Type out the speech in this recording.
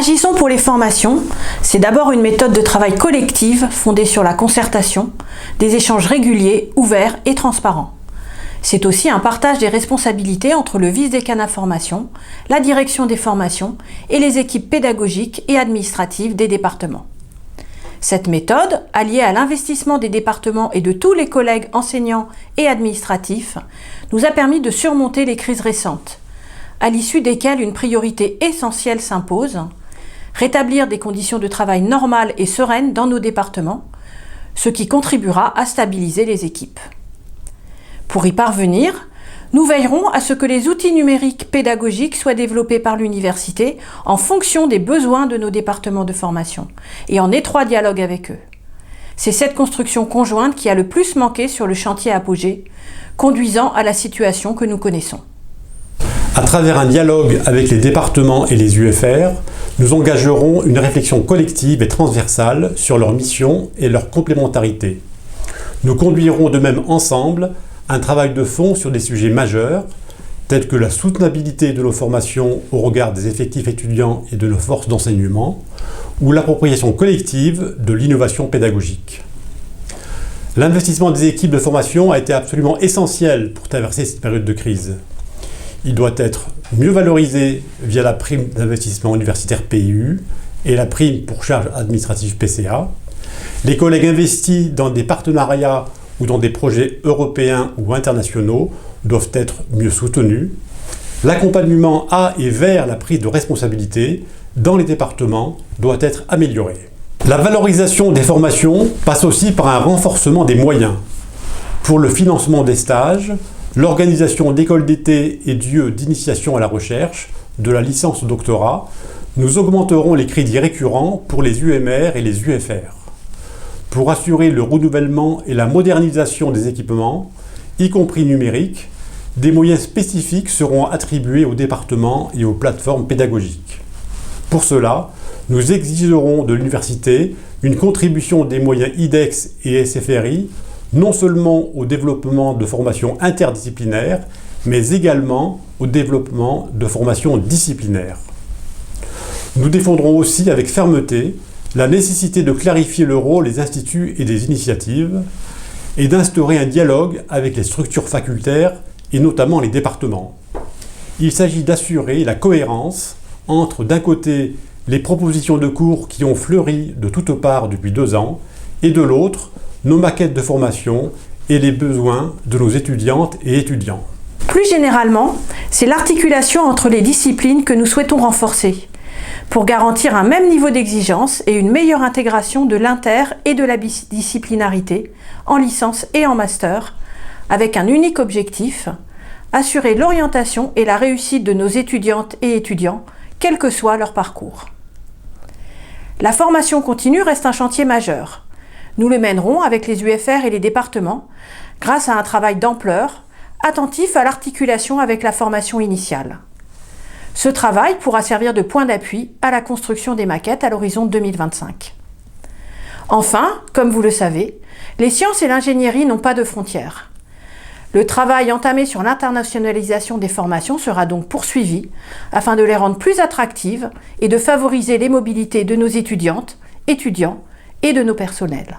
Agissons pour les formations, c'est d'abord une méthode de travail collective fondée sur la concertation, des échanges réguliers, ouverts et transparents. C'est aussi un partage des responsabilités entre le vice-décan information, la direction des formations et les équipes pédagogiques et administratives des départements. Cette méthode, alliée à l'investissement des départements et de tous les collègues enseignants et administratifs, nous a permis de surmonter les crises récentes, à l'issue desquelles une priorité essentielle s'impose, rétablir des conditions de travail normales et sereines dans nos départements, ce qui contribuera à stabiliser les équipes. Pour y parvenir, nous veillerons à ce que les outils numériques pédagogiques soient développés par l'université en fonction des besoins de nos départements de formation et en étroit dialogue avec eux. C'est cette construction conjointe qui a le plus manqué sur le chantier Apogée, conduisant à la situation que nous connaissons. À travers un dialogue avec les départements et les UFR, nous engagerons une réflexion collective et transversale sur leurs missions et leur complémentarité. Nous conduirons de même ensemble un travail de fond sur des sujets majeurs, tels que la soutenabilité de nos formations au regard des effectifs étudiants et de nos forces d'enseignement, ou l'appropriation collective de l'innovation pédagogique. L'investissement des équipes de formation a été absolument essentiel pour traverser cette période de crise. Il doit être mieux valorisé via la prime d'investissement universitaire PIU et la prime pour charges administratives PCA. Les collègues investis dans des partenariats ou dans des projets européens ou internationaux doivent être mieux soutenus. L'accompagnement à et vers la prise de responsabilité dans les départements doit être amélioré. La valorisation des formations passe aussi par un renforcement des moyens. Pour le financement des stages, l'organisation d'écoles d'été et lieux d'initiation à la recherche, de la licence au doctorat, nous augmenterons les crédits récurrents pour les UMR et les UFR. Pour assurer le renouvellement et la modernisation des équipements, y compris numériques, des moyens spécifiques seront attribués aux départements et aux plateformes pédagogiques. Pour cela, nous exigerons de l'université une contribution des moyens IDEX et SFRI, non seulement au développement de formations interdisciplinaires, mais également au développement de formations disciplinaires. Nous défendrons aussi avec fermeté la nécessité de clarifier le rôle des instituts et des initiatives et d'instaurer un dialogue avec les structures facultaires et notamment les départements. Il s'agit d'assurer la cohérence entre, d'un côté, les propositions de cours qui ont fleuri de toutes parts depuis 2 ans et de l'autre, nos maquettes de formation et les besoins de nos étudiantes et étudiants. Plus généralement, c'est l'articulation entre les disciplines que nous souhaitons renforcer pour garantir un même niveau d'exigence et une meilleure intégration de l'inter et de la disciplinarité en licence et en master, avec un unique objectif, assurer l'orientation et la réussite de nos étudiantes et étudiants, quel que soit leur parcours. La formation continue reste un chantier majeur. Nous le mènerons avec les UFR et les départements grâce à un travail d'ampleur, attentif à l'articulation avec la formation initiale. Ce travail pourra servir de point d'appui à la construction des maquettes à l'horizon 2025. Enfin, comme vous le savez, les sciences et l'ingénierie n'ont pas de frontières. Le travail entamé sur l'internationalisation des formations sera donc poursuivi afin de les rendre plus attractives et de favoriser les mobilités de nos étudiantes, étudiants et de nos personnels.